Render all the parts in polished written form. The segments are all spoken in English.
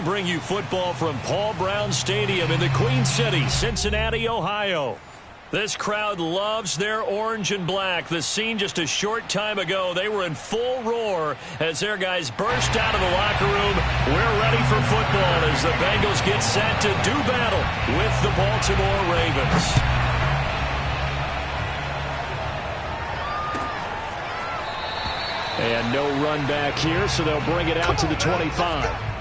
bring you football from Paul Brown Stadium in the Queen City, Cincinnati, Ohio. This crowd loves their orange and black. The scene just a short time ago, they were in full roar as their guys burst out of the locker room. We're ready for football as the Bengals get set to do battle with the Baltimore Ravens. And no run back here, so they'll bring it out to the 25.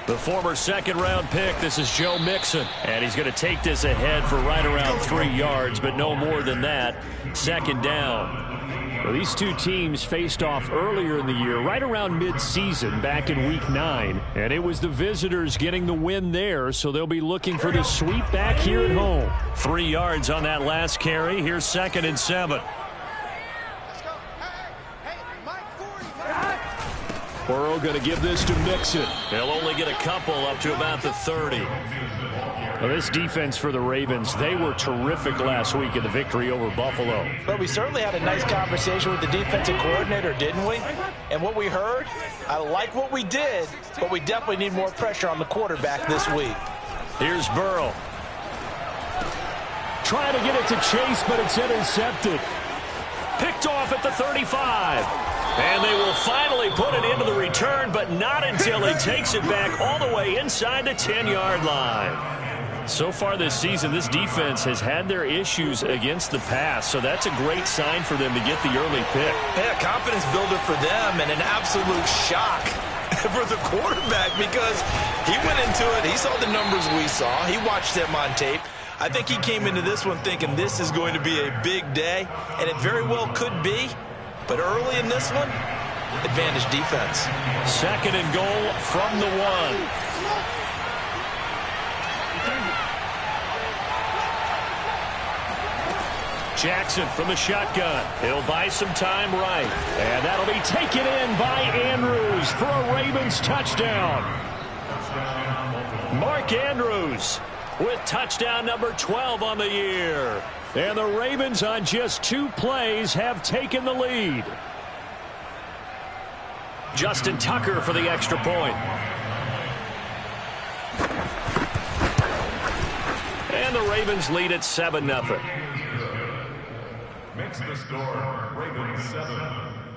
The former second-round pick, this is Joe Mixon, and he's going to take this ahead for right around 3 yards, but no more than that. Second down. Well, these two teams faced off earlier in the year, right around mid-season, back in Week 9, and it was the visitors getting the win there, so they'll be looking for the sweep back here at home. 3 yards on that last carry. Here's 2nd and 7. Burrow going to give this to Mixon. They'll only get a couple up to about the 30. Well, this defense for the Ravens, they were terrific last week in the victory over Buffalo. But we certainly had a nice conversation with the defensive coordinator, didn't we? And what we heard, I like what we did, but we definitely need more pressure on the quarterback this week. Here's Burrow. Trying to get it to Chase, but it's intercepted. Picked off at the 35. And they will finally put it into the return, but not until he takes it back all the way inside the 10-yard line. So far this season, this defense has had their issues against the pass, so that's a great sign for them to get the early pick. Yeah, confidence builder for them and an absolute shock for the quarterback because he went into it. He saw the numbers we saw. He watched them on tape. I think he came into this one thinking this is going to be a big day, and it very well could be. But early in this one, advantage defense. 2nd and goal from the 1. Jackson from the shotgun. He'll buy some time right. And that'll be taken in by Andrews for a Ravens touchdown. Mark Andrews with touchdown number 12 on the year. And the Ravens on just 2 plays have taken the lead. Justin Tucker for the extra point. And the Ravens lead at 7-0. Makes the score Ravens 7,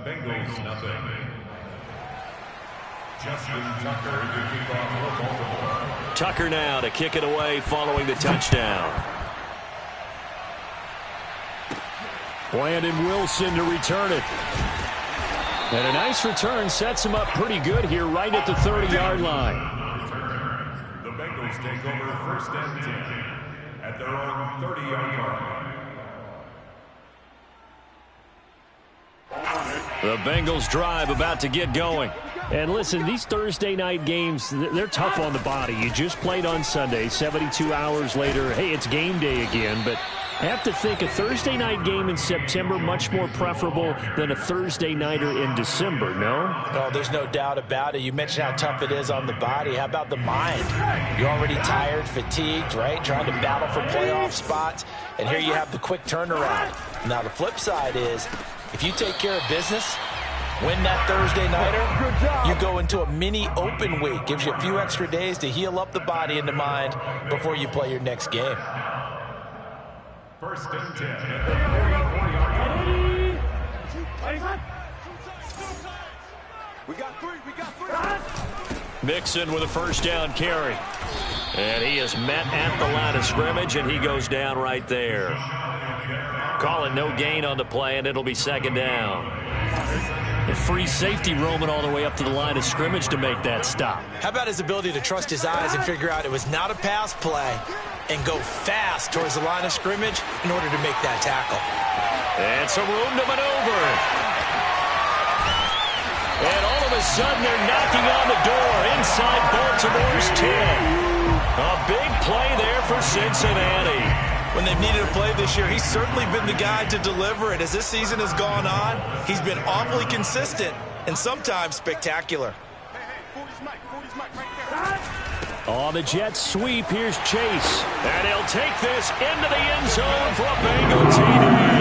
Bengals nothing. Justin Tucker to kick off for Baltimore. Tucker now to kick it away following the touchdown. Landon Wilson to return it. And a nice return sets him up pretty good here right at the 30-yard line. The Bengals take over 1st and 10 at their own 30-yard line. The Bengals drive about to get going. And listen, these Thursday night games, they're tough on the body. You just played on Sunday, 72 hours later. Hey, it's game day again, but I have to think a Thursday night game in September much more preferable than a Thursday nighter in December, no? Oh, there's no doubt about it. You mentioned how tough it is on the body. How about the mind? You're already tired, fatigued, right? Trying to battle for playoff spots. And here you have the quick turnaround. Now, the flip side is if you take care of business, win that Thursday nighter, you go into a mini open week. Gives you a few extra days to heal up the body and the mind before you play your next game. 1st and 10 at the 40-yard line. We got three. Mixon with a 1st down carry. And he is met at the line of scrimmage, and he goes down right there. Call it no gain on the play, and it'll be 2nd down. The free safety roaming all the way up to the line of scrimmage to make that stop. How about his ability to trust his eyes and figure out it was not a pass play and go fast towards the line of scrimmage in order to make that tackle. And some room to maneuver. sudden, they're knocking on the door inside Baltimore's 10. A big play there for Cincinnati. When they've needed a play this year, he's certainly been the guy to deliver it. As this season has gone on, he's been awfully consistent and sometimes spectacular. On the Jets sweep, here's Chase. And he'll take this into the end zone for a Bengal TD.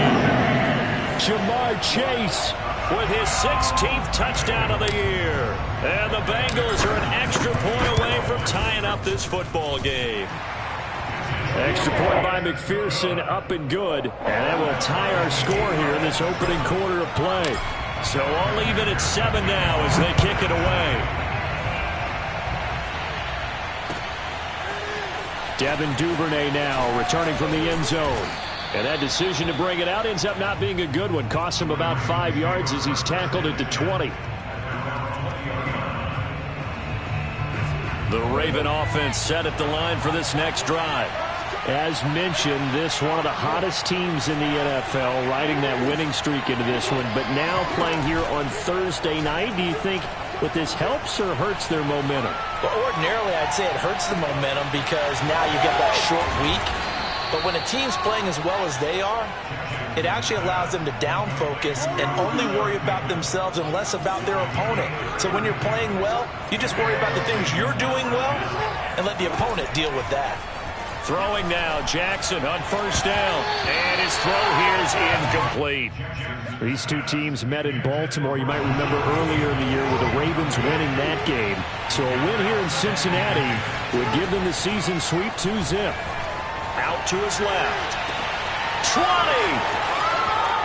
Jamar Chase with his 16th touchdown of the year. And the Bengals are an extra point away from tying up this football game. Extra point by McPherson, up and good. And that will tie our score here in this opening quarter of play. So all even at 7 now as they kick it away. Devin Duvernay now returning from the end zone. And that decision to bring it out ends up not being a good one. Costs him about 5 yards as he's tackled at the 20. The Raven offense set at the line for this next drive. As mentioned, this one of the hottest teams in the NFL, riding that winning streak into this one. But now playing here on Thursday night, do you think that this helps or hurts their momentum? Well, ordinarily, I'd say it hurts the momentum because now you get that short week. But when a team's playing as well as they are, it actually allows them to down focus and only worry about themselves and less about their opponent. So when you're playing well, you just worry about the things you're doing well and let the opponent deal with that. Throwing now, Jackson on first down. And his throw here is incomplete. These two teams met in Baltimore. You might remember earlier in the year with the Ravens winning that game. So a win here in Cincinnati would give them the season sweep 2-zip. Out to his left. 20!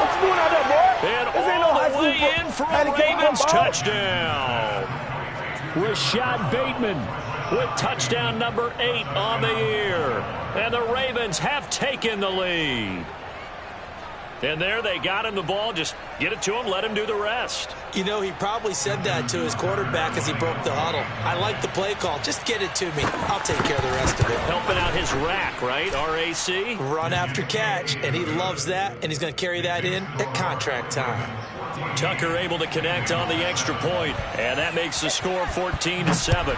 What you doing out there, boy? And This ain't no all high the school way in for a Ravens touchdown. Rashad Bateman with touchdown number 8 on the year. And the Ravens have taken the lead. And there they got him the ball. Just get it to him, let him do the rest. You know, he probably said that to his quarterback as he broke the huddle. I like the play call. Just get it to me. I'll take care of the rest of it. Helping out his rack, right? RAC? Run after catch, and he loves that, and he's going to carry that in at contract time. Tucker able to connect on the extra point, and that makes the score 14-7.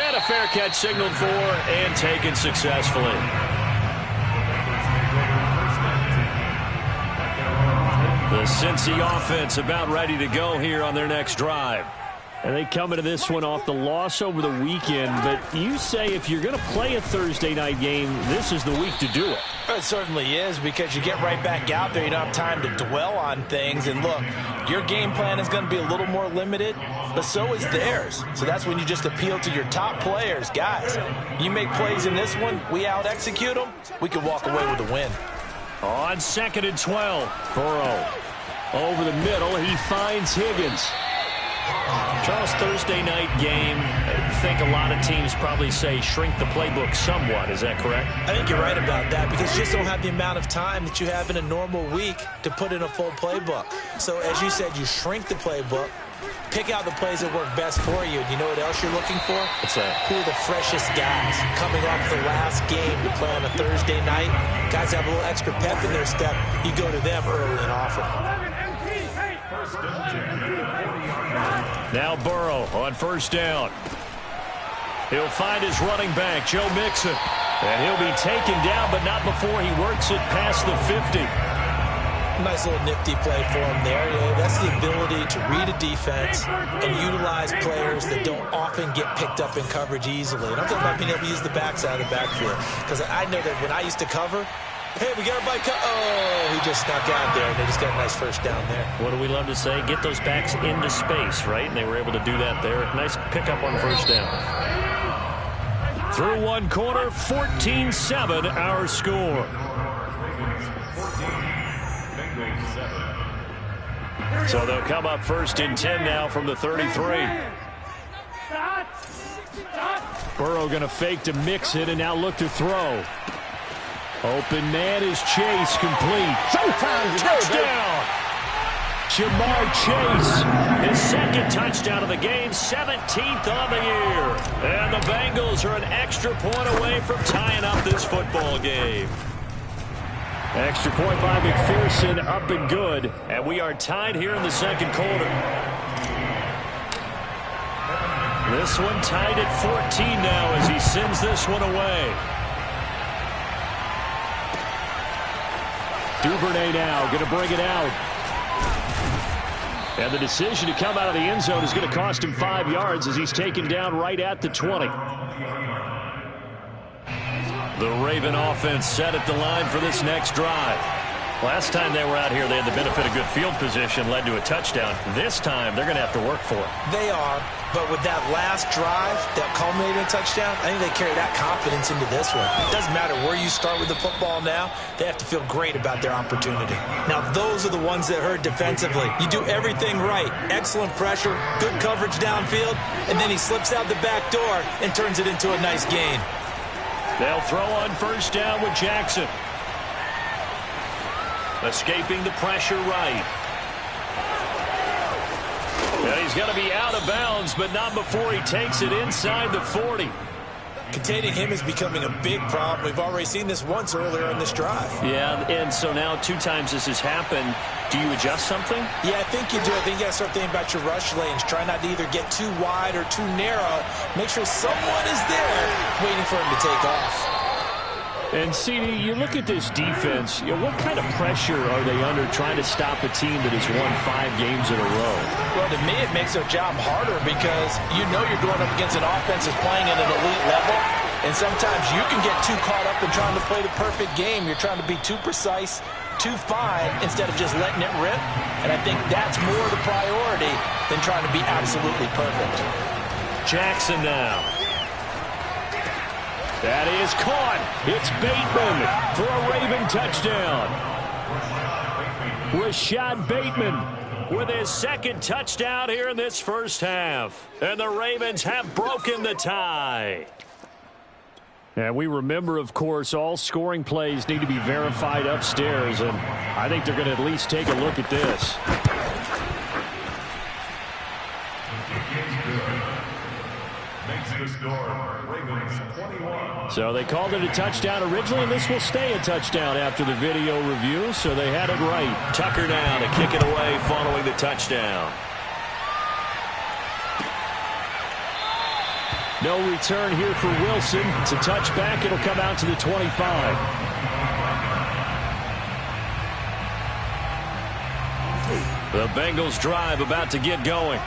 And a fair catch signaled for and taken successfully. The Cincy offense about ready to go here on their next drive. And they come into this one off the loss over the weekend. But you say if you're going to play a Thursday night game, this is the week to do it. It certainly is because you get right back out there. You don't have time to dwell on things. And look, your game plan is going to be a little more limited, but so is theirs. So that's when you just appeal to your top players. Guys, you make plays in this one, we out-execute them, we can walk away with a win. On 2nd and 12, Burrow over the middle. He finds Higgins. Charles, Thursday night game, I think a lot of teams probably say shrink the playbook somewhat. Is that correct? I think you're right about that because you just don't have the amount of time that you have in a normal week to put in a full playbook. So as you said, you shrink the playbook, pick out the plays that work best for you. And you know what else you're looking for? What's that? Who are the freshest guys coming off the last game to play on a Thursday night? Guys have a little extra pep in their step. You go to them early and often. Now Burrow on first down. He'll find his running back, Joe Mixon. And he'll be taken down, but not before he works it past the 50. Nice little nifty play for him there. That's the ability to read a defense and utilize players that don't often get picked up in coverage easily. And I'm talking about being able to use the backside of the backfield. Because I know that when I used to cover, hey, we got everybody oh, he just snuck out there, and they just got a nice first down there. What do we love to say? Get those backs into space, right? And they were able to do that there. Nice pickup on first down. Through one quarter, 14-7 our score. So they'll come up 1st and 10 now from the 33. Burrow going to fake to mix it and now look to throw. Open man is Chase, complete. Touchdown! Jamar Chase, his second touchdown of the game, 17th on the year. And the Bengals are an extra point away from tying up this football game. Extra point by McPherson, up and good. And we are tied here in the second quarter. This one tied at 14 now as he sends this one away. Duvernay now going to bring it out. And the decision to come out of the end zone is going to cost him 5 yards as he's taken down right at the 20. The Raven offense set at the line for this next drive. Last time they were out here, they had the benefit of good field position, led to a touchdown. This time, they're going to have to work for it. They are, but with that last drive that culminated in a touchdown, I think they carry that confidence into this one. It doesn't matter where you start with the football now. They have to feel great about their opportunity. Now, those are the ones that hurt defensively. You do everything right. Excellent pressure, good coverage downfield, and then he slips out the back door and turns it into a nice gain. They'll throw on first down with Jackson. Escaping the pressure right. And he's going to be out of bounds, but not before he takes it inside the 40. Containing him is becoming a big problem. We've already seen this once earlier in this drive. Yeah, and so now 2 times this has happened. Do you adjust something? Yeah, I think you do. I think you got to start thinking about your rush lanes. Try not to either get too wide or too narrow. Make sure someone is there waiting for him to take off. And, CD, you look at this defense, what kind of pressure are they under trying to stop a team that has won 5 games in a row? Well, to me, it makes their job harder because you know you're going up against an offense that's playing at an elite level, and sometimes you can get too caught up in trying to play the perfect game. You're trying to be too precise, too fine, instead of just letting it rip, and I think that's more the priority than trying to be absolutely perfect. Jackson now. That is caught. It's Bateman for a Raven touchdown. Rashad Bateman with his second touchdown here in this first half. And the Ravens have broken the tie. And we remember, of course, all scoring plays need to be verified upstairs. And I think they're going to at least take a look at this. So they called it a touchdown originally, and this will stay a touchdown after the video review, so they had it right. Tucker down to kick it away following the touchdown. No return here for Wilson. It's a touchback. It'll come out to the 25. The Bengals drive about to get going.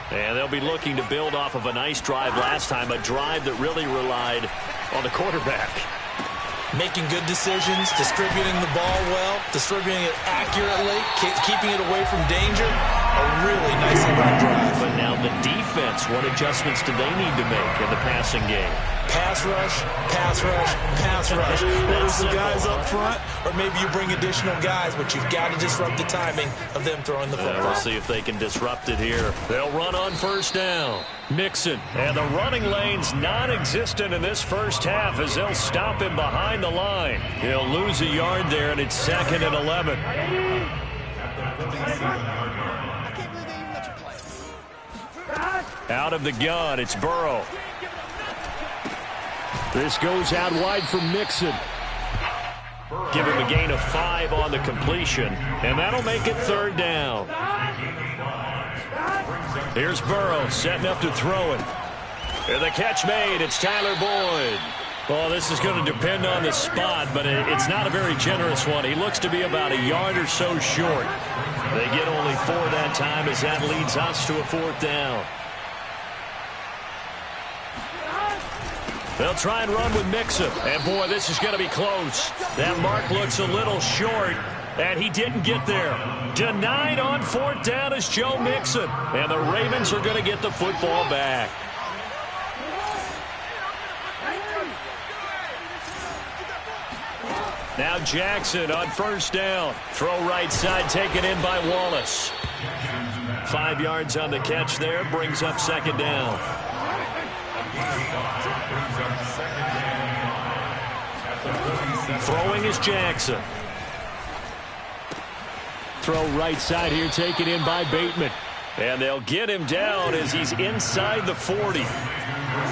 And they'll be looking to build off of a nice drive last time, a drive that really relied on the quarterback. Making good decisions, distributing the ball well, distributing it accurately, keeping it away from danger. A really nicely run drive. But now the defense, what adjustments do they need to make in the passing game? Pass rush, pass rush, pass rush. Whether some guys up front or maybe you bring additional guys, but you've got to disrupt the timing of them throwing the football. We'll see if they can disrupt it here. They'll run on first down. Mixon, and the running lane's non-existent in this first half as they'll stop him behind the line. He'll lose a yard there, and it's 2nd and 11. Out of the gun, it's Burrow. This goes out wide for Mixon. Give him a gain of 5 on the completion, and that'll make it 3rd down. Here's Burrow setting up to throw it. And the catch made. It's Tyler Boyd. Well, this is going to depend on the spot, but it's not a very generous one. He looks to be about a yard or so short. They get only 4 that time as that leads us to a 4th down. They'll try and run with Mixon. And, boy, this is going to be close. That mark looks a little short, and he didn't get there. Denied on 4th down is Joe Mixon. And the Ravens are going to get the football back. Now Jackson on first down. Throw right side taken in by Wallace. 5 yards on the catch there. Brings up 2nd down. Throwing is Jackson. Throw right side here taken in by Bateman. And they'll get him down as he's inside the 40.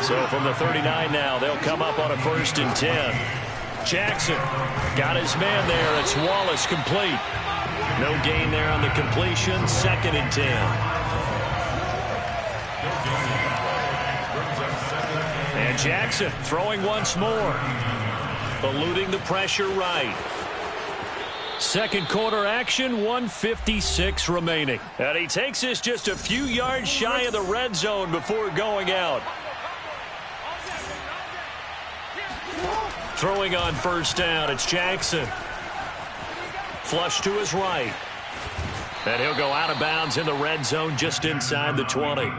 So from the 39 now, they'll come up on a 1st and 10. Jackson got his man there. It's Wallace complete. No gain there on the completion. 2nd and 10. And Jackson throwing once more. Eluding the pressure right. Second quarter action, 1:56 remaining. And he takes this just a few yards shy of the red zone before going out. Throwing on first down, it's Jackson. Flush to his right. And he'll go out of bounds in the red zone just inside the 20.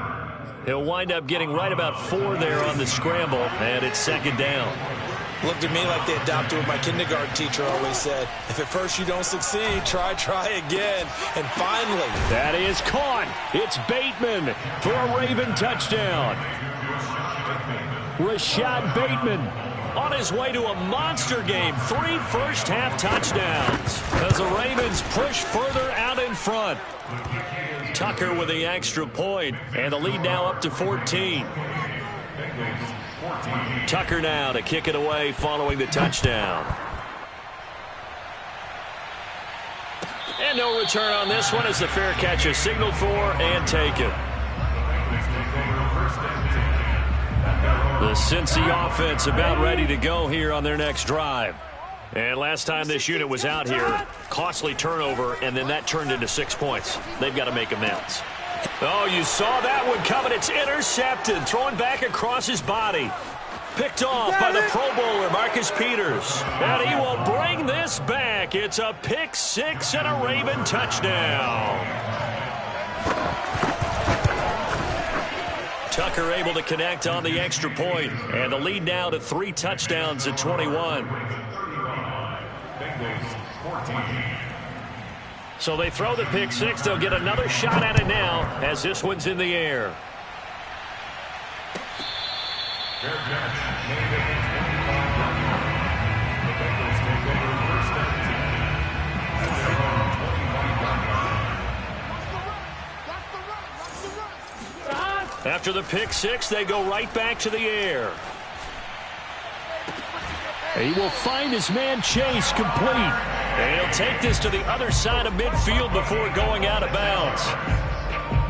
He'll wind up getting right about 4 there on the scramble, and it's 2nd down. Looked at me like they adopted what my kindergarten teacher always said. If at first you don't succeed, try again. And finally. That is caught. It's Bateman for a Raven touchdown. Rashad Bateman on his way to a monster game. 3 first-half touchdowns as the Ravens push further out in front. Tucker with the extra point, and the lead now up to 14. Tucker now to kick it away following the touchdown. And no return on this one as the fair catch is signaled for and taken. The Cincy offense about ready to go here on their next drive. And last time this unit was out here, costly turnover, and then that turned into 6 points. They've got to make amends. Oh, you saw that one coming. It's intercepted. Throwing back across his body. Picked off by the Pro Bowler, Marcus Peters. And he will bring this back. It's a pick 6 and a Raven touchdown. Tucker able to connect on the extra point. And the lead now to 3 touchdowns at 21. So they throw the pick 6. They'll get another shot at it now as this one's in the air. After the pick 6, they go right back to the air. He will find his man Chase complete. And he'll take this to the other side of midfield before going out of bounds.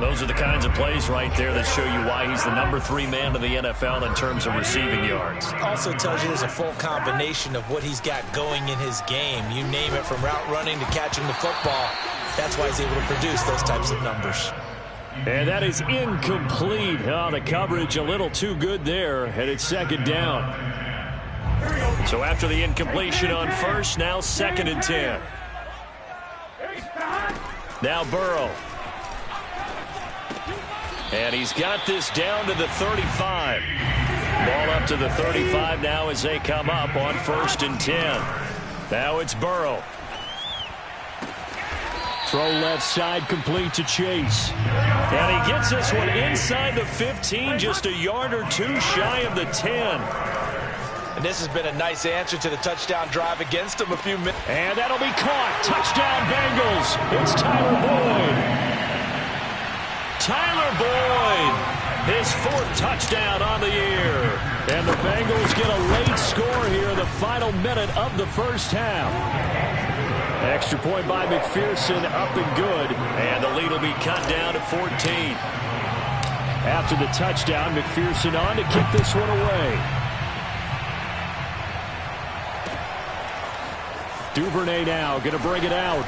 Those are the kinds of plays right there that show you why he's the number 3 man in the NFL in terms of receiving yards. Also tells you there's a full combination of what he's got going in his game. You name it, from route running to catching the football. That's why he's able to produce those types of numbers. And that is incomplete. Oh, the coverage a little too good there, and it's 2nd down. So after the incompletion on first, now 2nd and 10. Now Burrow. And he's got this down to the 35. Ball up to the 35 now as they come up on 1st and 10. Now it's Burrow. Throw left side complete to Chase. And he gets this one inside the 15, just a yard or 2 shy of the 10. And this has been a nice answer to the touchdown drive against him a few minutes. And that'll be caught. Touchdown Bengals. It's Tyler Boyd. Tyler Boyd, his 4th touchdown on the year. And the Bengals get a late score here in the final minute of the first half. Extra point by McPherson, up and good. And the lead will be cut down to 14. After the touchdown, McPherson on to kick this one away. Duvernay now going to bring it out.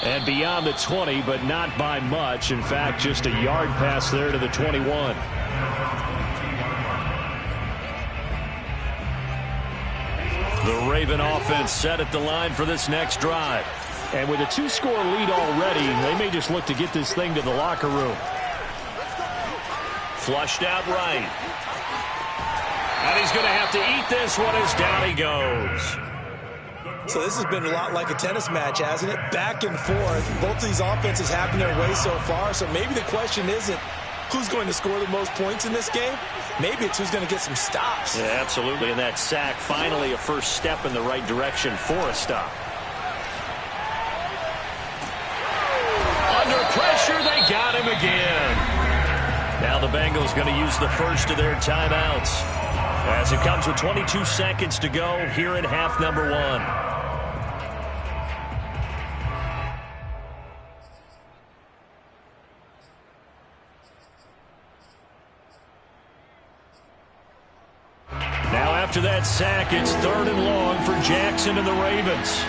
And beyond the 20, but not by much. In fact, just a yard pass there to the 21. The Raven offense set at the line for this next drive. And with a 2-score lead already, they may just look to get this thing to the locker room. Flushed out right. And he's going to have to eat this one as down he goes. So this has been a lot like a tennis match, hasn't it? Back and forth. Both these offenses having their way so far. So maybe the question isn't who's going to score the most points in this game. Maybe it's who's going to get some stops. Yeah, absolutely. And that sack, finally a first step in the right direction for a stop. Under pressure, they got him again. Now the Bengals going to use the first of their timeouts. As it comes with 22 seconds to go here in half number 1. Now after that sack, it's 3rd and long for Jackson and the Ravens.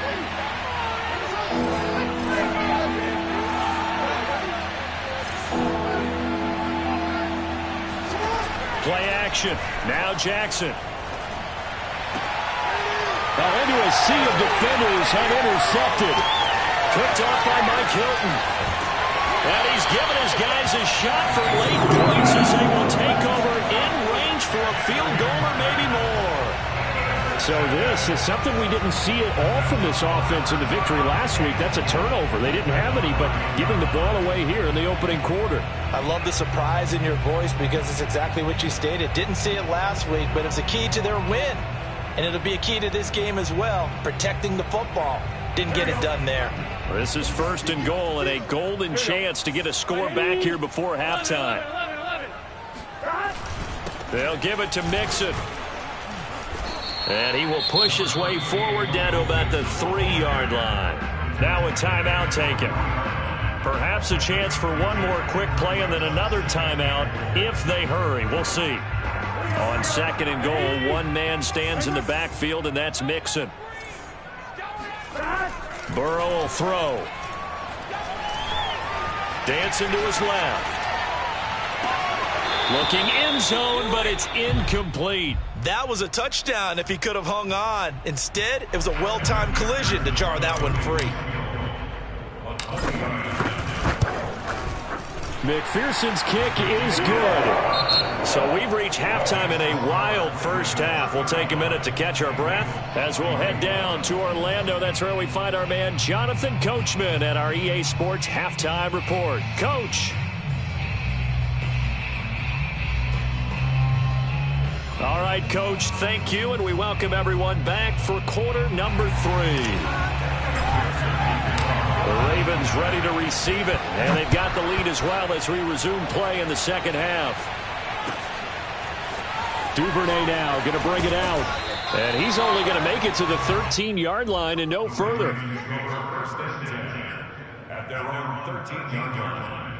Play action. Now Jackson. Now into a sea of defenders and intercepted. Picked off by Mike Hilton. And he's given his guys a shot for late points as they will take over in range for a field goal or maybe more. So this is something we didn't see at all from this offense in the victory last week. That's a turnover. They didn't have any, but giving the ball away here in the opening quarter. I love the surprise in your voice because it's exactly what you stated. Didn't see it last week, but it's a key to their win. And it'll be a key to this game as well, protecting the football. Didn't get it done there. This is 1st and goal and a golden chance to get a score back here before halftime. They'll give it to Mixon. And he will push his way forward down to about the 3-yard line. Now a timeout taken. Perhaps a chance for one more quick play and then another timeout if they hurry. We'll see. On 2nd and goal, one man stands in the backfield, and that's Mixon. Burrow will throw. Dancing to his left. Looking end zone, but it's incomplete. That was a touchdown if he could have hung on. Instead, it was a well-timed collision to jar that one free. McPherson's kick is good. So we've reached halftime in a wild first half. We'll take a minute to catch our breath as we'll head down to Orlando. That's where we find our man Jonathan Coachman at our EA Sports Halftime Report. Coach. All right, Coach, thank you, and we welcome everyone back for quarter number 3. The Ravens ready to receive it, and they've got the lead as well as we resume play in the second half. Duvernay now going to bring it out. And he's only going to make it to the 13-yard line and no further. At their own 13-yard line.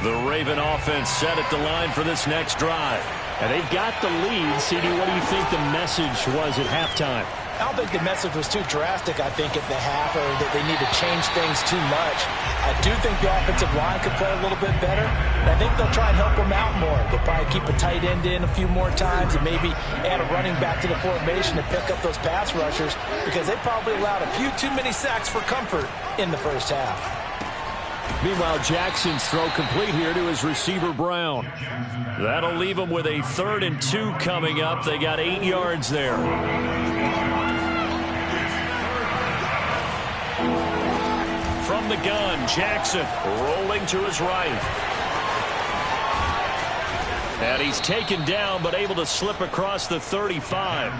The Raven offense set at the line for this next drive. And they've got the lead. CD, what do you think the message was at halftime? I don't think the message was too drastic, I think, at the half, or that they need to change things too much. I do think the offensive line could play a little bit better, and I think they'll try and help them out more. They'll probably keep a tight end in a few more times and maybe add a running back to the formation to pick up those pass rushers because they probably allowed a few too many sacks for comfort in the first half. Meanwhile, Jackson's throw complete here to his receiver, Brown. That'll leave them with a 3rd and 2 coming up. They got 8 yards there. From the gun, Jackson rolling to his right. And he's taken down but able to slip across the 35.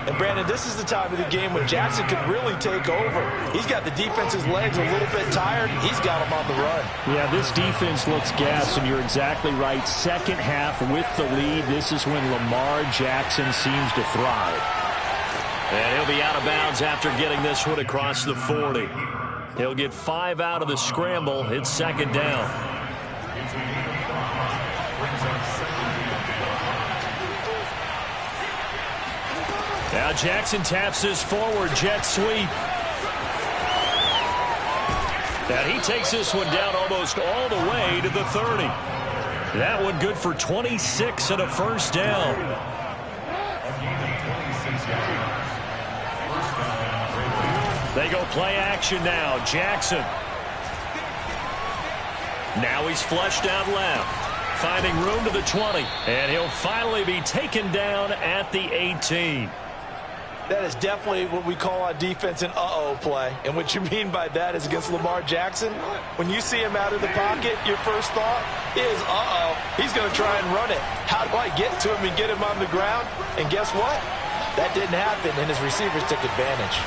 And, Brandon, this is the time of the game when Jackson could really take over. He's got the defense's legs a little bit tired. He's got them on the run. Yeah, this defense looks gassed, and you're exactly right. Second half with the lead, this is when Lamar Jackson seems to thrive. And he'll be out of bounds after getting this one across the 40. He'll get 5 out of the scramble. It's 2nd down. Now Jackson taps his forward jet sweep. And he takes this one down almost all the way to the 30. That one good for 26 and a first down. They go play action now. Jackson. Now he's flushed out left. Finding room to the 20. And he'll finally be taken down at the 18. That is definitely what we call on defense an uh-oh play. And what you mean by that is against Lamar Jackson, when you see him out of the pocket, your first thought is, uh-oh, he's going to try and run it. How do I get to him and get him on the ground? And guess what? That didn't happen, and his receivers took advantage.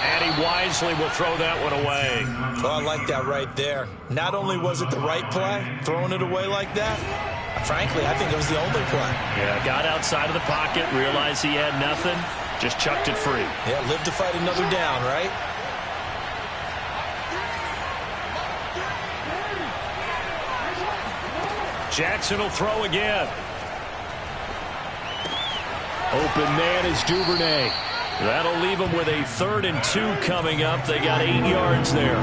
And he wisely will throw that one away. Oh, I like that right there. Not only was it the right play, throwing it away like that, frankly, I think it was the only play. Yeah, got outside of the pocket, realized he had nothing, just chucked it free. Yeah, live to fight another down, right? Jackson will throw again. Open man is Duvernay. That'll leave them with a 3rd and 2 coming up. They got 8 yards there.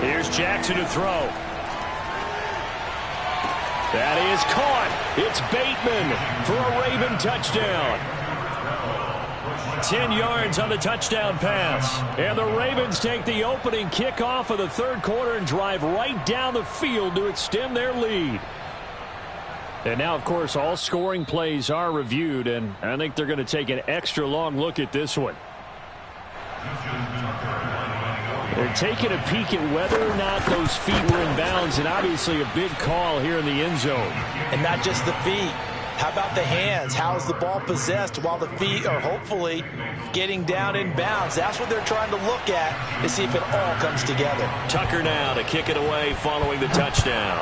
Here's Jackson to throw. That is caught. It's Bateman for a Raven touchdown. 10 yards on the touchdown pass. And the Ravens take the opening kickoff of the 3rd quarter and drive right down the field to extend their lead. And now, of course, all scoring plays are reviewed, and I think they're going to take an extra long look at this one. They're taking a peek at whether or not those feet were in bounds, and obviously a big call here in the end zone. And not just the feet. How about the hands? How is the ball possessed while the feet are hopefully getting down in bounds? That's what they're trying to look at to see if it all comes together. Tucker now to kick it away following the touchdown.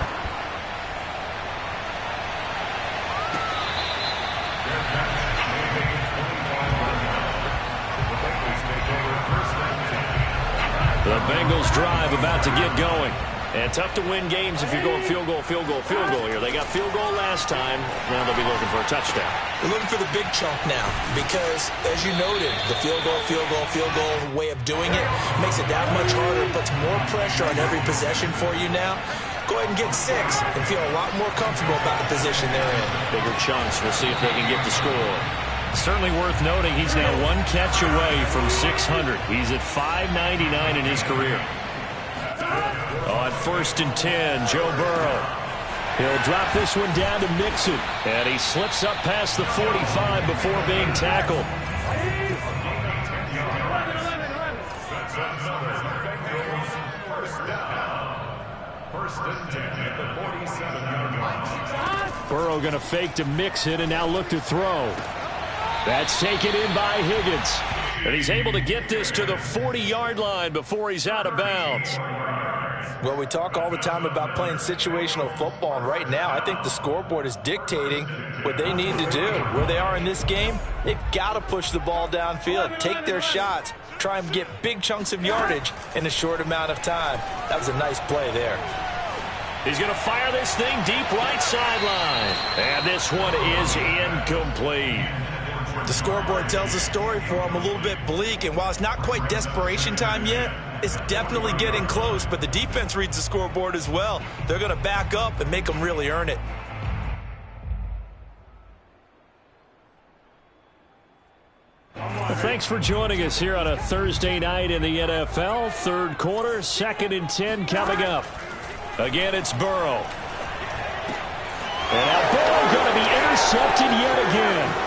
The Bengals drive about to get going. And tough to win games if you're going field goal, field goal, field goal here. They got field goal last time. Now they'll be looking for a touchdown. They're looking for the big chunk now because, as you noted, the field goal way of doing it makes it that much harder. It puts more pressure on every possession for you now. Go ahead and get 6 and feel a lot more comfortable about the position they're in. Bigger chunks. We'll see if they can get the score. Certainly worth noting he's now 1 catch away from 600. He's at 599 in his career. On 1st and 10, Joe Burrow. He'll drop this one down to Mixon. And he slips up past the 45 before being tackled. First and 10 at the 47-yard line. Burrow going to fake to Mixon and now look to throw. That's taken in by Higgins. And he's able to get this to the 40-yard line before he's out of bounds. Well, we talk all the time about playing situational football, and right now I think the scoreboard is dictating what they need to do. Where they are in this game, they've got to push the ball downfield, take their shots, try and get big chunks of yardage in a short amount of time. That was a nice play there. He's going to fire this thing deep right sideline. And this one is incomplete. The scoreboard tells a story for him, a little bit bleak, and while it's not quite desperation time yet, it's definitely getting close, but the defense reads the scoreboard as well. They're going to back up and make them really earn it. Well, thanks for joining us here on a Thursday night in the NFL. 3rd quarter, 2nd and 10 coming up. Again, it's Burrow. And now Burrow going to be intercepted yet again.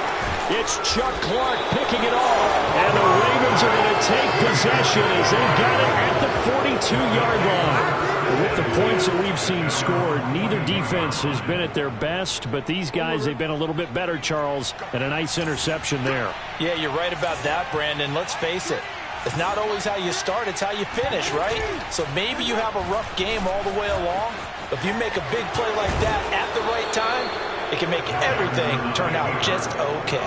It's Chuck Clark picking it off. And the Ravens are going to take possession as they've got it at the 42-yard line. With the points that we've seen scored, neither defense has been at their best, but these guys, they've been a little bit better, Charles, and a nice interception there. Yeah, you're right about that, Brandon. Let's face it. It's not always how you start, it's how you finish, right? So maybe you have a rough game all the way along, but if you make a big play like that at the right time, it can make everything turn out just okay.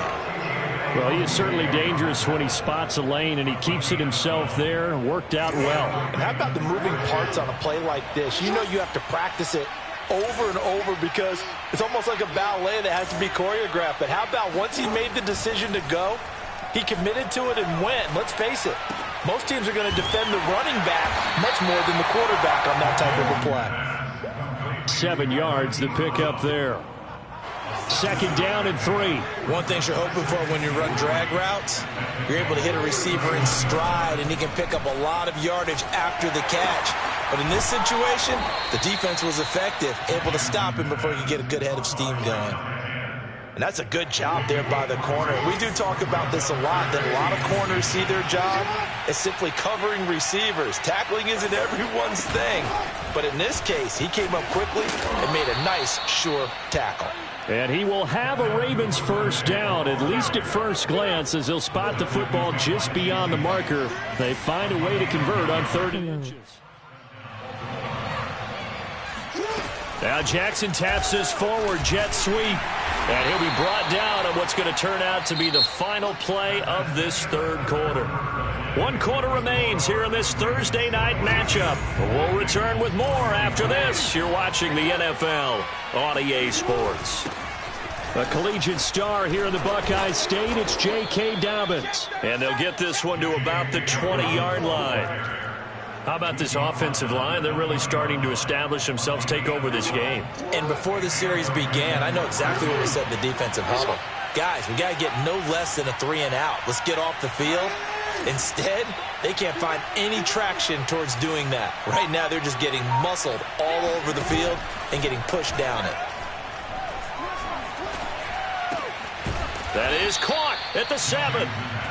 Well, he is certainly dangerous when he spots a lane, and he keeps it himself there. Worked out well. And how about the moving parts on a play like this? You know you have to practice it over and over because it's almost like a ballet that has to be choreographed. But how about once he made the decision to go, he committed to it and went. Let's face it, most teams are going to defend the running back much more than the quarterback on that type of a play. 7 yards, the pickup there. 2nd down and 3. One thing you're hoping for when you run drag routes, you're able to hit a receiver in stride, and he can pick up a lot of yardage after the catch. But in this situation, the defense was effective, able to stop him before he could get a good head of steam going. And that's a good job there by the corner. We do talk about this a lot, that a lot of corners see their job as simply covering receivers. Tackling isn't everyone's thing. But in this case, he came up quickly and made a nice, sure tackle. And he will have a Ravens first down, at least at first glance, as he'll spot the football just beyond the marker. They find a way to convert on 3rd and inches. Now Jackson taps this forward jet sweep. And he'll be brought down on what's going to turn out to be the final play of this 3rd quarter. 1 quarter remains here in this Thursday night matchup. We'll return with more after this. You're watching the NFL on EA Sports. A collegiate star here in the Buckeye State, it's J.K. Dobbins. And they'll get this one to about the 20-yard line. How about this offensive line? They're really starting to establish themselves, take over this game. And before the series began, I know exactly what was said in the defensive huddle. Guys, we got to get no less than a 3-and-out. Let's get off the field. Instead, they can't find any traction towards doing that. Right now, they're just getting muscled all over the field and getting pushed down it. That is caught at the 7.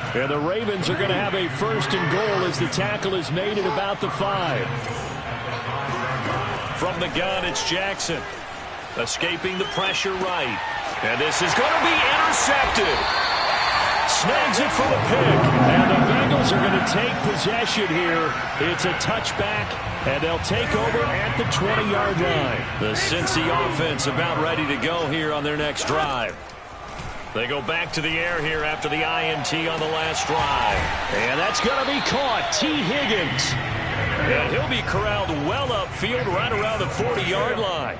And the Ravens are going to have a 1st and goal as the tackle is made at about the 5. From the gun, it's Jackson. Escaping the pressure right. And this is going to be intercepted. Snags it for the pick. And the Bengals are going to take possession here. It's a touchback, and they'll take over at the 20-yard line. The Cincy offense about ready to go here on their next drive. They go back to the air here after the INT on the last drive. And that's going to be caught. T. Higgins. And he'll be corralled well upfield right around the 40-yard line.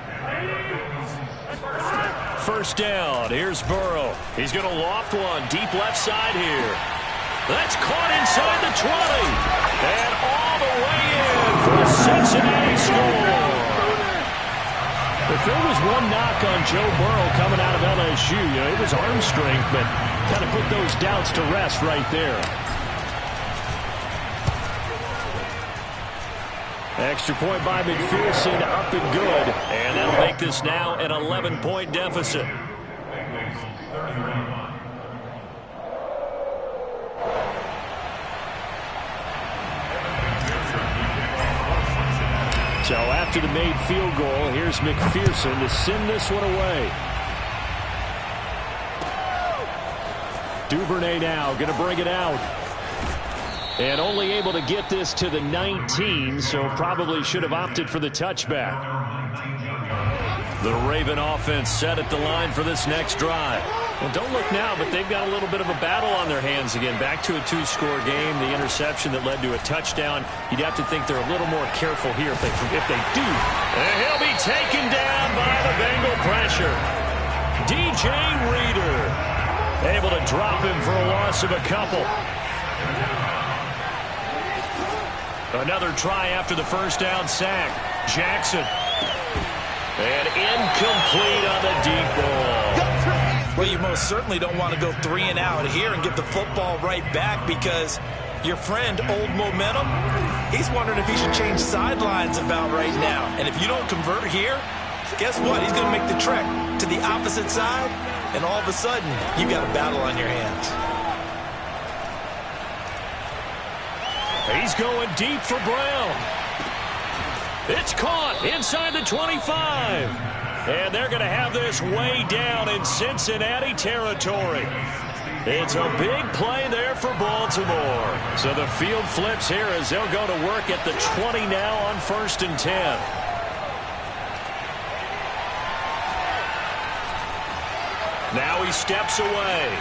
1st down. Here's Burrow. He's going to loft one deep left side here. That's caught inside the 20. And all the way in for a Cincinnati score. If there was one knock on Joe Burrow coming out of LSU, it was arm strength, but kind of put those doubts to rest right there. Extra point by McPherson, up and good. And that'll make this now an 11-point deficit. So after the made field goal, here's McPherson to send this one away. Duvernay now going to bring it out. And only able to get this to the 19, so probably should have opted for the touchback. The Raven offense set at the line for this next drive. Well, don't look now, but they've got a little bit of a battle on their hands again. Back to a 2-score game. The interception that led to a touchdown. You'd have to think they're a little more careful here if they do. And he'll be taken down by the Bengal pressure. DJ Reader able to drop him for a loss of a couple. Another try after the 1st down sack. Jackson. And incomplete on the deep ball. Well, you most certainly don't want to go 3-and-out here and get the football right back because your friend, Old Momentum, he's wondering if he should change sidelines about right now. And if you don't convert here, guess what? He's going to make the trek to the opposite side, and all of a sudden, you've got a battle on your hands. He's going deep for Brown. It's caught inside the 25. And they're going to have this way down in Cincinnati territory. It's a big play there for Baltimore. So the field flips here as they'll go to work at the 20 now on 1st and 10. Now he steps away.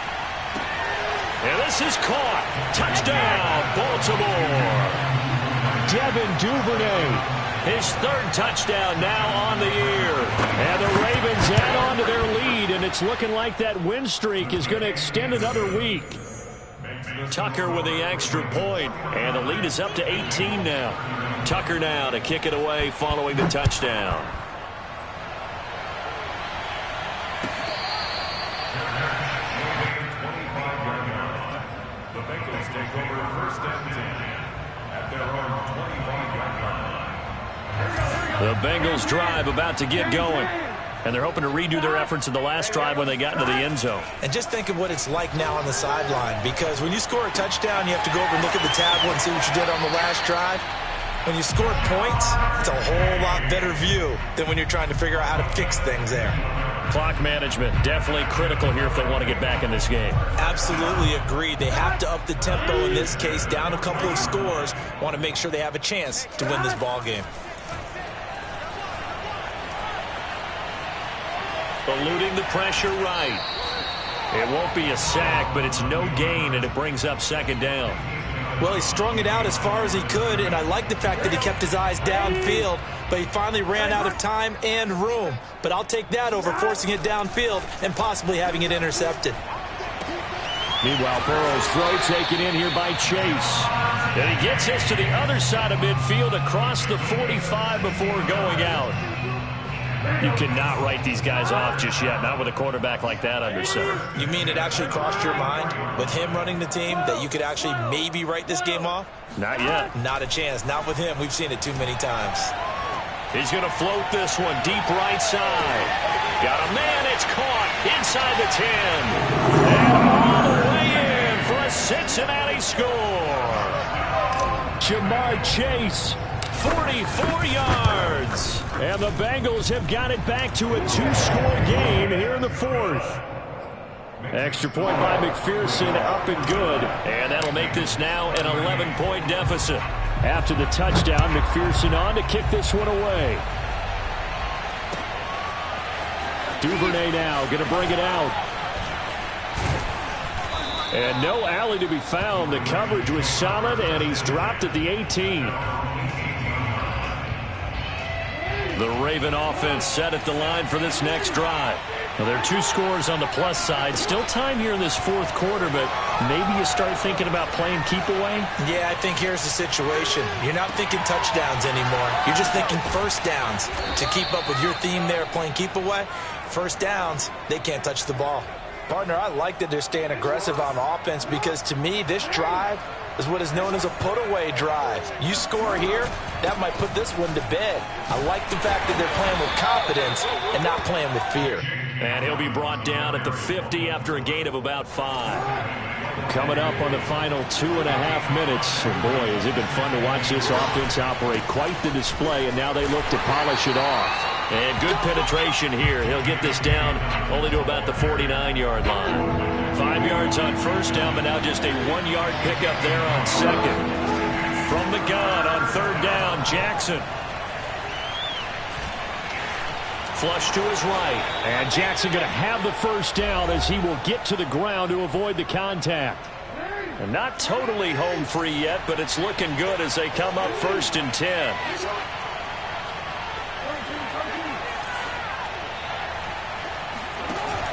And this is caught. Touchdown, Baltimore. Devin Duvernay. His 3rd touchdown now on the year. And the Ravens add on to their lead, and it's looking like that win streak is going to extend another week. Tucker with the extra point, and the lead is up to 18 now. Tucker now to kick it away following the touchdown. The Bengals take over 1st and 10 at their own 25-yard line. The Bengals drive about to get going. And they're hoping to redo their efforts in the last drive when they got into the end zone. And just think of what it's like now on the sideline, because when you score a touchdown, you have to go over and look at the tablet and see what you did on the last drive. when you score points, it's a whole lot better view than when you're trying to figure out how to fix things there. Clock management, definitely critical here if they want to get back in this game. Absolutely agreed. They have to up the tempo in this case, down a couple of scores. Want to make sure they have a chance to win this ball game. Eluding the pressure right. It won't be a sack, but it's no gain, and it brings up second down. Well, he strung it out as far as he could, and I like the fact that he kept his eyes downfield, but he finally ran out of time and room. But I'll take that over forcing it downfield and possibly having it intercepted. Meanwhile, Burrow's throw taken in here by Chase. And he gets this to the other side of midfield across the 45 before going out. You cannot write these guys off just yet, not with a quarterback like that under center. You mean it actually crossed your mind with him running the team that you could actually maybe write this game off? Not yet. Not a chance. Not with him. We've seen it too many times. He's going to float this one deep right side. Got a man. It's caught inside the 10. And all the way in for a Cincinnati score. Jamar Chase, 44 yards. And the Bengals have got it back to a two-score game here in the fourth. Extra point by McPherson, up and good. And that'll make this now an 11-point deficit. After the touchdown, McPherson on to kick this one away. Duvernay now going to bring it out. And no alley to be found. The coverage was solid, and he's dropped at the 18. The Raven offense set at the line for this next drive. Well, there are two scores on the plus side. Still time here in this fourth quarter, but maybe you start thinking about playing keep away? Yeah, I think here's the situation. You're not thinking touchdowns anymore. You're just thinking first downs. To keep up with your theme there, playing keep away, first downs, they can't touch the ball. Partner, I like that they're staying aggressive on offense because to me, this drive is what is known as a put-away drive. You score here, that might put this one to bed. I like the fact that they're playing with confidence and not playing with fear. And he'll be brought down at the 50 after a gain of about 5. Coming up on the final 2.5 minutes. And boy, has it been fun to watch this offense operate. Quite the display, and now they look to polish it off. And good penetration here. He'll get this down only to about the 49-yard line. 5 yards on first down, but now just a 1-yard pickup there on second. From the gun on third down, Jackson. Flush to his right. And Jackson going to have the first down as he will get to the ground to avoid the contact. And not totally home free yet, but it's looking good as they come up 1st and 10.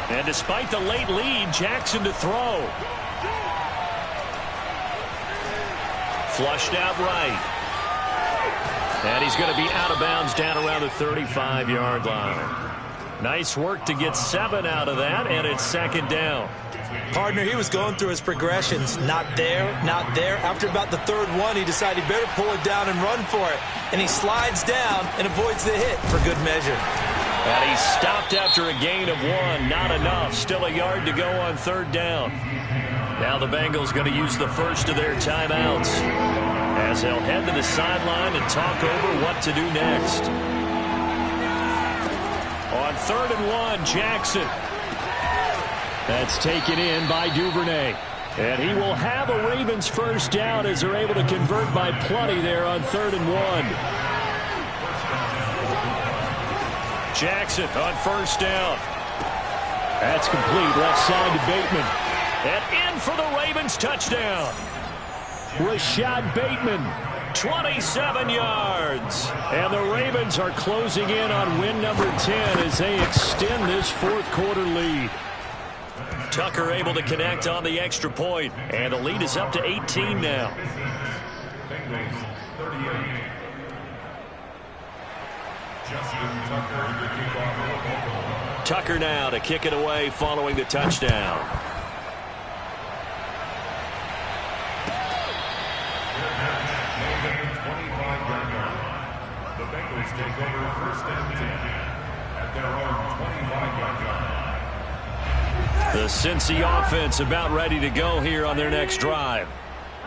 And despite the late lead, Jackson to throw. Flushed out right. And he's going to be out of bounds down around the 35-yard line. Nice work to get 7 out of that, and it's second down. Partner, he was going through his progressions. Not there, not there. After about the third one, he decided he better pull it down and run for it. And he slides down and avoids the hit for good measure. And he stopped after a gain of 1. Not enough. Still a yard to go on third down. Now the Bengals going to use the first of their timeouts as they'll head to the sideline and talk over what to do next. On 3rd and 1, Jackson. That's taken in by Duvernay. And he will have a Ravens first down as they're able to convert by plenty there on 3rd and 1. Jackson on first down. That's complete. Left side to Bateman. And in for the Ravens touchdown. Rashad Bateman. 27 yards. And the Ravens are closing in on win number 10 as they extend this fourth quarter lead. Tucker able to connect on the extra point. And the lead is up to 18 now. Bengals 38. Tucker now to kick it away following the touchdown. The Bengals take over 1st and 10 at their own 25-yard line. The Cincy offense about ready to go here on their next drive.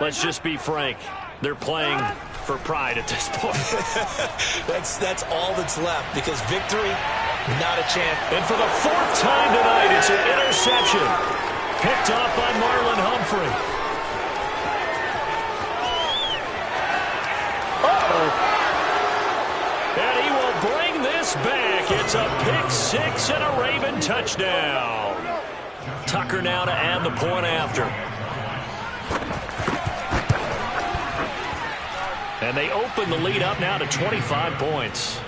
Let's just be frank. They're playing for pride at this point. That's all that's left, because victory, not a chance. And for the fourth time tonight, it's an interception. Picked off by Marlon Humphrey. And he will bring this back. It's a pick six and a Raven touchdown. Tucker now to add the point after. And they open the lead up now to 25 points.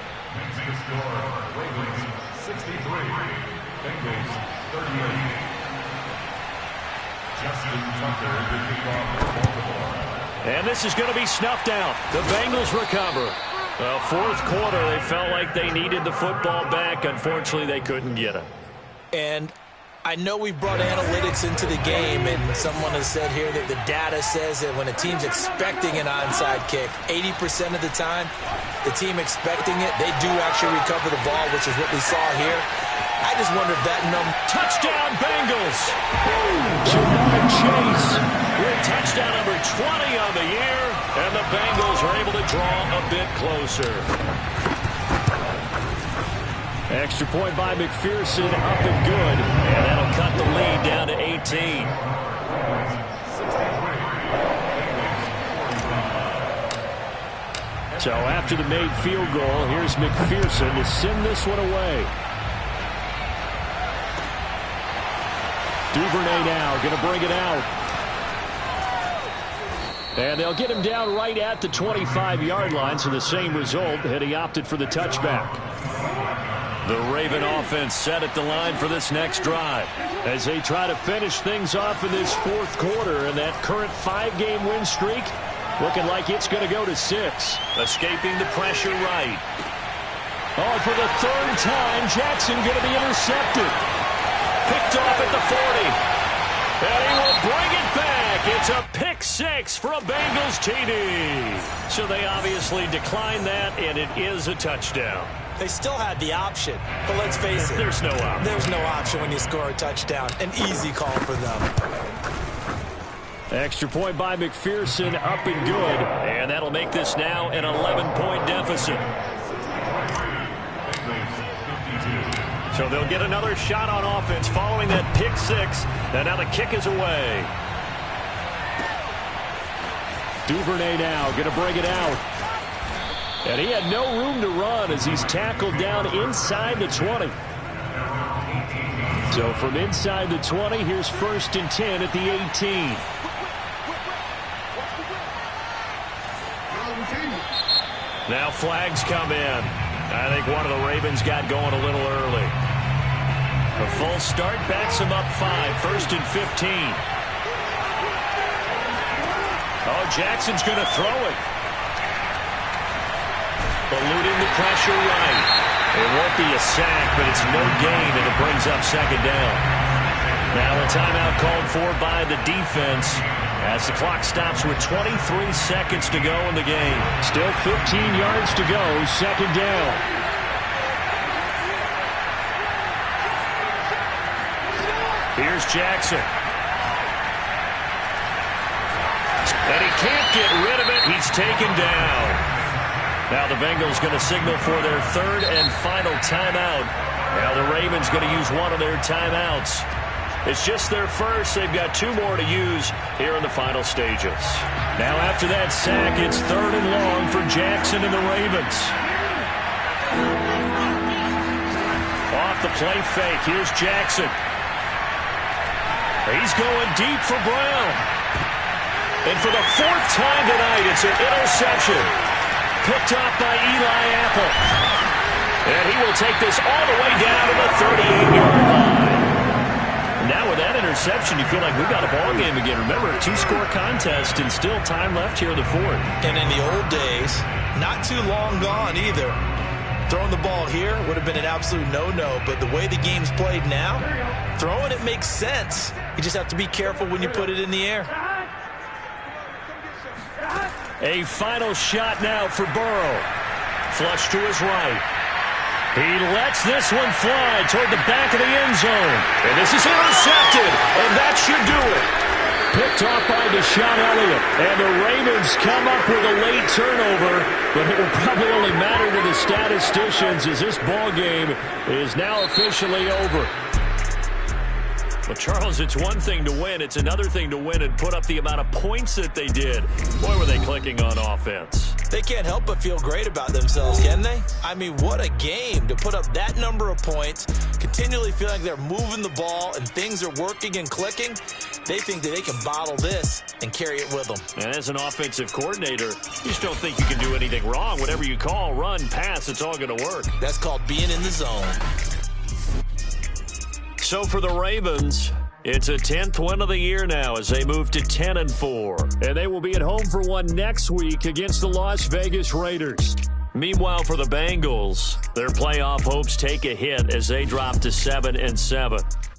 Ravens 63, Bengals 38. Justin Tucker to kick off for Baltimore. And this is going to be snuffed out. The Bengals recover. Well, fourth quarter, they felt like they needed the football back. Unfortunately, they couldn't get it. And I know we brought analytics into the game, and someone has said here that the data says that when a team's expecting an onside kick, 80% of the time, the team expecting it, they do actually recover the ball, which is what we saw here. I just wonder if that number... Touchdown, Bengals! Jamar Chase with touchdown number 20 on the year, and the Bengals are able to draw a bit closer. Extra point by McPherson, up and good, and that'll cut the lead down to 18. So after the made field goal, here's McPherson to send this one away. Duvernay now going to bring it out. And they'll get him down right at the 25-yard line, so the same result, had he opted for the touchback. The Raven offense set at the line for this next drive as they try to finish things off in this fourth quarter, and that current 5-game win streak looking like it's going to go to 6. Escaping the pressure right. Oh, for the third time, Jackson going to be intercepted. Picked off at the 40. And he will bring it back. It's a pick six for a Bengals TD. So they obviously declined that, and it is a touchdown. They still had the option, but let's face it. There's no option. There's no option when you score a touchdown. An easy call for them. Extra point by McPherson, up and good. And that'll make this now an 11-point deficit. So they'll get another shot on offense following that pick six. And now the kick is away. Duvernay now going to bring it out. And he had no room to run as he's tackled down inside the 20. So from inside the 20, here's 1st and 10 at the 18. Now flags come in. I think one of the Ravens got going a little early. A false start backs him up 5. 1st and 15. Oh, Jackson's going to throw it. Eluding the pressure right. It won't be a sack, but it's no gain, and it brings up 2nd down. Now a timeout called for by the defense as the clock stops with 23 seconds to go in the game. Still 15 yards to go, 2nd down. Here's Jackson. And he can't get rid of it. He's taken down. Now the Bengals going to signal for their 3rd and final timeout. Now the Ravens going to use one of their timeouts. It's just their first. They've got 2 more to use here in the final stages. Now after that sack, it's 3rd and long for Jackson and the Ravens. Off the play fake. Here's Jackson. He's going deep for Brown. And for the 4th time tonight, it's an interception. Picked off by Eli Apple. And he will take this all the way down to the 38-yard line. Now with that interception, you feel like we've got a ball game again. Remember, a 2-score contest and still time left here in the 4th. And in the old days, not too long gone either. Throwing the ball here would have been an absolute no-no, but the way the game's played now, throwing it makes sense. You just have to be careful when you put it in the air. A final shot now for Burrow. Flush to his right. He lets this one fly toward the back of the end zone. And this is intercepted, and that should do it. picked off by Deshaun Elliott. And the Ravens come up with a late turnover, but it will probably only matter to the statisticians as this ball game is now officially over. Well, Charles, it's one thing to win. It's another thing to win and put up the amount of points that they did. Boy, were they clicking on offense. They can't help but feel great about themselves, can they? I mean, what a game to put up that number of points, continually feel like they're moving the ball and things are working and clicking. They think that they can bottle this and carry it with them. And as an offensive coordinator, you just don't think you can do anything wrong. Whatever you call, run, pass, it's all going to work. That's called being in the zone. So for the Ravens, it's a 10th win of the year now as they move to 10-4. And they will be at home for one next week against the Las Vegas Raiders. Meanwhile, for the Bengals, their playoff hopes take a hit as they drop to 7-7.